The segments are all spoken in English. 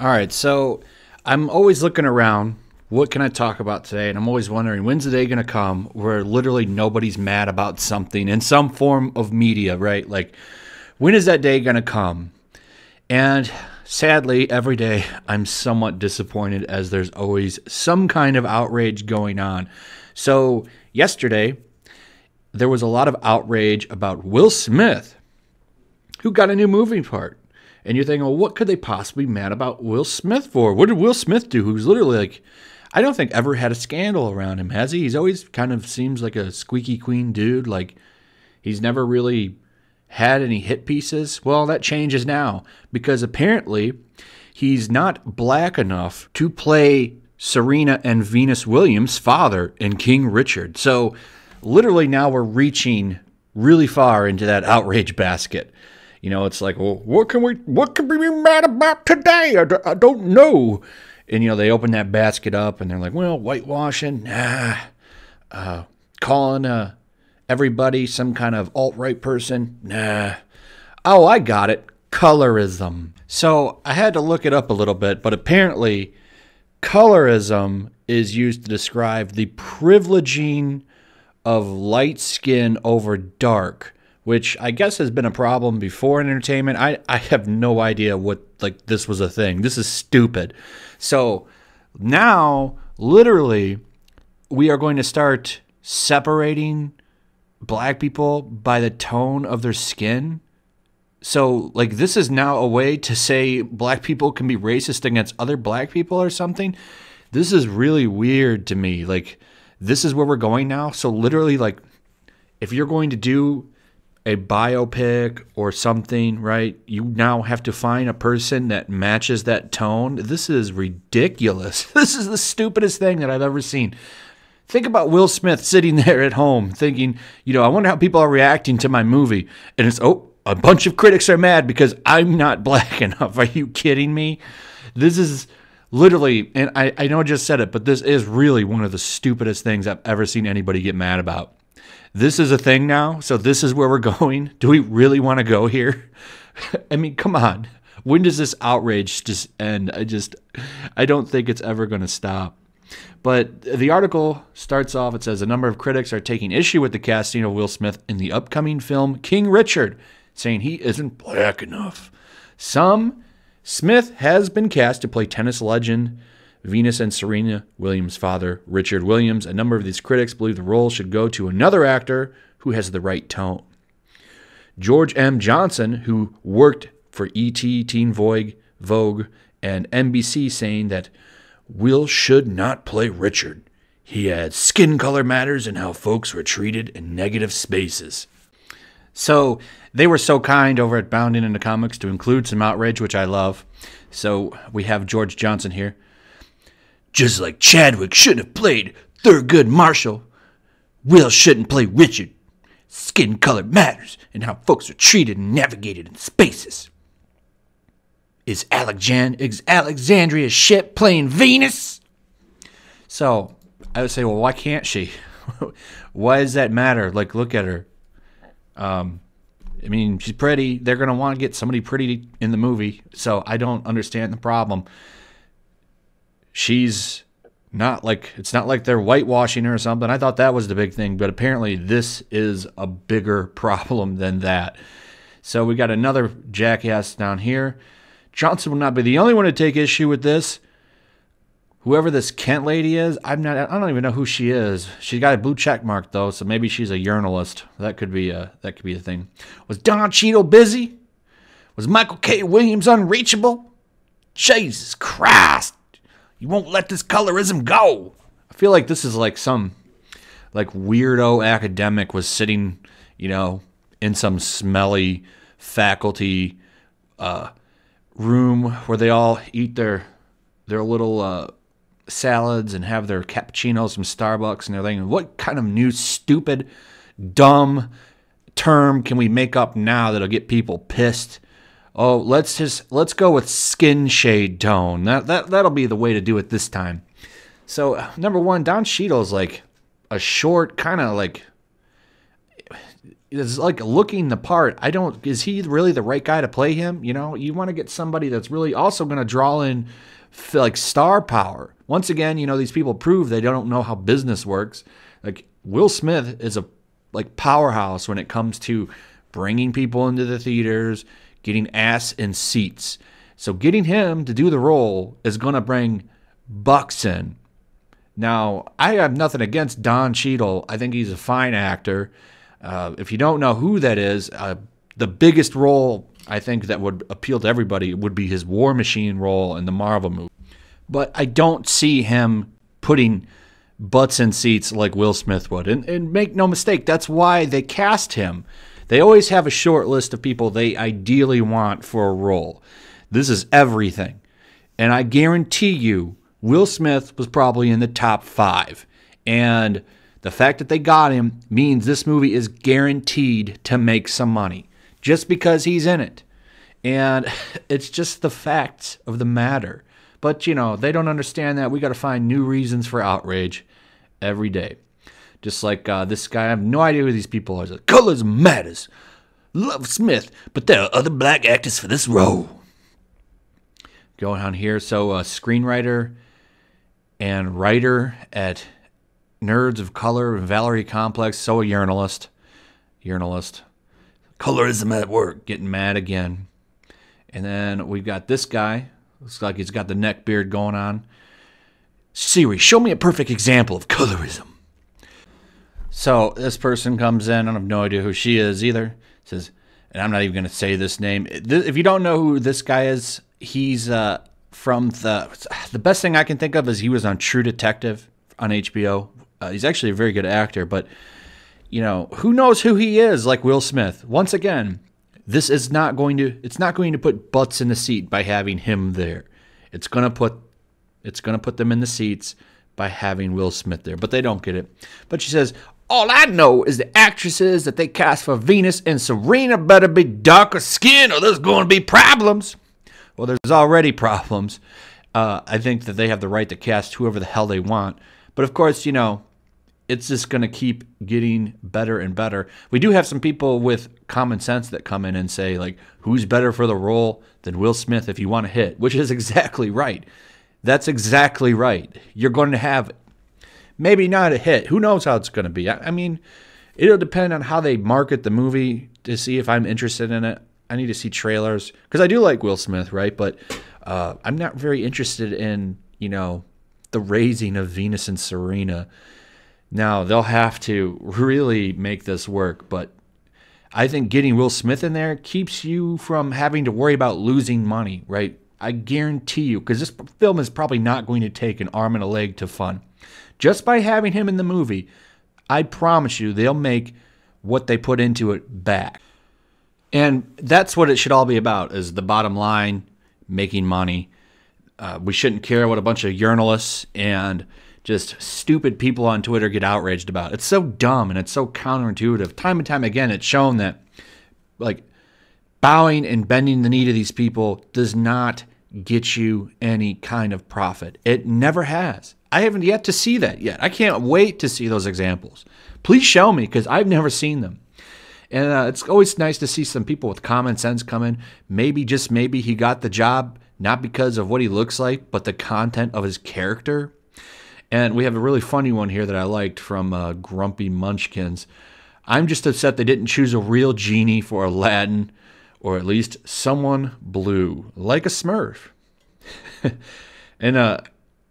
All right, so I'm always looking around. What can I talk about today? And I'm always wondering, when's the day going to come where literally nobody's mad about something in some form of media, right? Like, when is that day going to come? And sadly, every day I'm somewhat disappointed as there's always some kind of outrage going on. So, yesterday, there was a lot of outrage about Will Smith, who got a new movie part. And you're thinking, well, what could they possibly be mad about Will Smith for? What did Will Smith do? Who's literally like, I don't think ever had a scandal around him, has he? He's always kind of seems like a squeaky clean dude. Like, he's never really had any hit pieces. Well, that changes now because apparently he's not black enough to play Serena and Venus Williams' father in King Richard. So literally now we're reaching really far into that outrage basket. You know, it's like, well, what can we be mad about today? I don't know. And, you know, they open that basket up and they're like, well, whitewashing, nah. Calling everybody some kind of alt-right person, nah. Oh, I got it. Colorism. So I had to look it up a little bit, but apparently colorism is used to describe the privileging of light skin over dark, which I guess has been a problem before in entertainment. I have no idea what, like, this was a thing. This is stupid. So now, literally, we are going to start separating black people by the tone of their skin. So, like, this is now a way to say black people can be racist against other black people or something. This is really weird to me. Like, this is where we're going now. So, literally, like, if you're going to do a biopic or something, right? You now have to find a person that matches that tone. This is ridiculous. This is the stupidest thing that I've ever seen. Think about Will Smith sitting there at home thinking, you know, I wonder how people are reacting to my movie. And it's, oh, a bunch of critics are mad because I'm not black enough. Are you kidding me? This is literally, and I know I just said it, but this is really one of the stupidest things I've ever seen anybody get mad about. This is a thing now, so this is where we're going. Do we really want to go here? I mean, come on. When does this outrage just end? I don't think it's ever going to stop. But the article starts off, it says, a number of critics are taking issue with the casting of Will Smith in the upcoming film King Richard, saying he isn't black enough. Smith has been cast to play tennis legend Venus and Serena Williams' father, Richard Williams. A number of these critics believe the role should go to another actor who has the right tone. George M. Johnson, who worked for E.T., Teen Vogue, and NBC, saying that Will should not play Richard. He had skin color matters and how folks were treated in negative spaces. So they were so kind over at Bounding Into Comics to include some outrage, which I love. So we have George Johnson here. Just like Chadwick shouldn't have played Thurgood Marshall, Will shouldn't play Richard. Skin color matters and how folks are treated and navigated in spaces. Is Alexandria ship playing Venus? So I would say, well, why can't she? Why does that matter? Like, look at her. I mean, she's pretty. They're going to want to get somebody pretty in the movie. So I don't understand the problem. She's not like, it's not like they're whitewashing her or something. I thought that was the big thing, but apparently this is a bigger problem than that. So we got another jackass down here. Johnson will not be the only one to take issue with this. Whoever this Kent lady is, I don't even know who she is. She's got a blue check mark though, so maybe she's a urinalist. That could be a thing. Was Don Cheadle busy? Was Michael K. Williams unreachable? Jesus Christ. You won't let this colorism go. I feel like this is like some like weirdo academic was sitting, you know, in some smelly faculty room where they all eat their little salads and have their cappuccinos from Starbucks, and they're thinking, what kind of new stupid dumb term can we make up now that'll get people pissed? Oh, let's go with skin shade tone. That'll be the way to do it this time. So, number one, Don Cheadle's like a short, kind of like, is like looking the part. Is he really the right guy to play him? You know, you want to get somebody that's really also going to draw in like star power. Once again, you know, these people prove they don't know how business works. Like Will Smith is a like powerhouse when it comes to bringing people into the theaters, getting ass in seats. So getting him to do the role is going to bring bucks in. Now, I have nothing against Don Cheadle. I think he's a fine actor. If you don't know who that is, the biggest role I think that would appeal to everybody would be his War Machine role in the Marvel movie. But I don't see him putting butts in seats like Will Smith would. And make no mistake, that's why they cast him. They always have a short list of people they ideally want for a role. This is everything. And I guarantee you, Will Smith was probably in the top 5. And the fact that they got him means this movie is guaranteed to make some money just because he's in it. And it's just the facts of the matter. But, you know, they don't understand that. We got to find new reasons for outrage every day. Just like this guy, I have no idea who these people are. Like, colors matters. Love Smith, but there are other black actors for this role. Going on here, so screenwriter and writer at Nerds of Color, Valerie Complex, so a urinalist. Colorism at work, getting mad again. And then we've got this guy. Looks like he's got the neck beard going on. Siri, show me a perfect example of colorism. So this person comes in, I have no idea who she is either. Says, and I'm not even going to say this name. If you don't know who this guy is, he's from the best thing I can think of is he was on True Detective on HBO. He's actually a very good actor, but you know, who knows who he is like Will Smith. Once again, it's not going to put butts in the seat by having him there. It's going to put them in the seats by having Will Smith there, but they don't get it. But she says, all I know is the actresses that they cast for Venus and Serena better be darker skin or there's going to be problems. Well, there's already problems. I think that they have the right to cast whoever the hell they want. But of course, you know, it's just going to keep getting better and better. We do have some people with common sense that come in and say, like, who's better for the role than Will Smith if you want to hit, which is exactly right. That's exactly right. You're going to have maybe not a hit. Who knows how it's going to be? I mean, it'll depend on how they market the movie to see if I'm interested in it. I need to see trailers because I do like Will Smith, right? But I'm not very interested in, you know, the raising of Venus and Serena. Now, they'll have to really make this work, but I think getting Will Smith in there keeps you from having to worry about losing money, right? I guarantee you, because this film is probably not going to take an arm and a leg to fund. Just by having him in the movie, I promise you they'll make what they put into it back. And that's what it should all be about, is the bottom line, making money. We shouldn't care what a bunch of journalists and just stupid people on Twitter get outraged about. It's so dumb and it's so counterintuitive. Time and time again, it's shown that like bowing and bending the knee to these people does not get you any kind of profit. It never has. I haven't yet to see that yet. I can't wait to see those examples. Please show me, because I've never seen them. And it's always nice to see some people with common sense come in. Maybe, just maybe, he got the job not because of what he looks like, but the content of his character. And we have a really funny one here that I liked from Grumpy Munchkins. I'm just upset they didn't choose a real genie for Aladdin, or at least someone blue, like a Smurf. And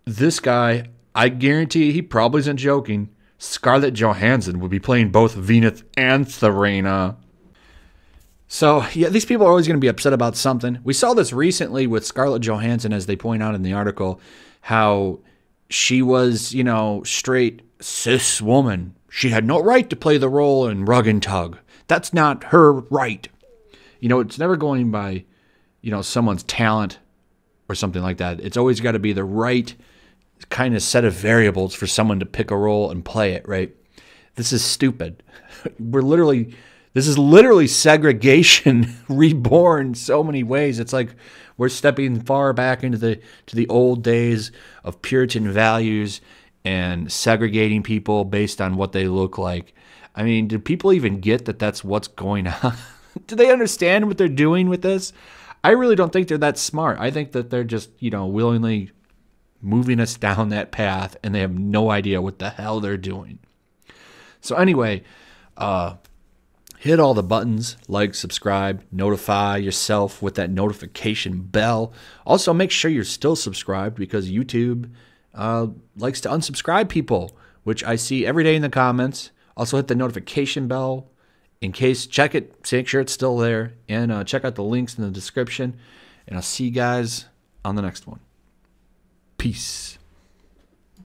this guy, I guarantee he probably isn't joking. Scarlett Johansson would be playing both Venus and Serena. So, yeah, these people are always going to be upset about something. We saw this recently with Scarlett Johansson, as they point out in the article, how she was, you know, straight cis woman. She had no right to play the role in Rug and Tug. That's not her right. You know, it's never going by, you know, someone's talent or something like that. It's always got to be the right kind of set of variables for someone to pick a role and play it, right? This is stupid. This is literally segregation reborn so many ways. It's like we're stepping far back into the old days of Puritan values and segregating people based on what they look like. I mean, do people even get that that's what's going on? Do they understand what they're doing with this? I really don't think they're that smart. I think that they're just, willingly moving us down that path, and they have no idea what the hell they're doing. So anyway, hit all the buttons, like, subscribe, notify yourself with that notification bell. Also, make sure you're still subscribed, because YouTube likes to unsubscribe people, which I see every day in the comments. Also, hit the notification bell in case. Check it, make sure it's still there, and check out the links in the description. And I'll see you guys on the next one. Peace.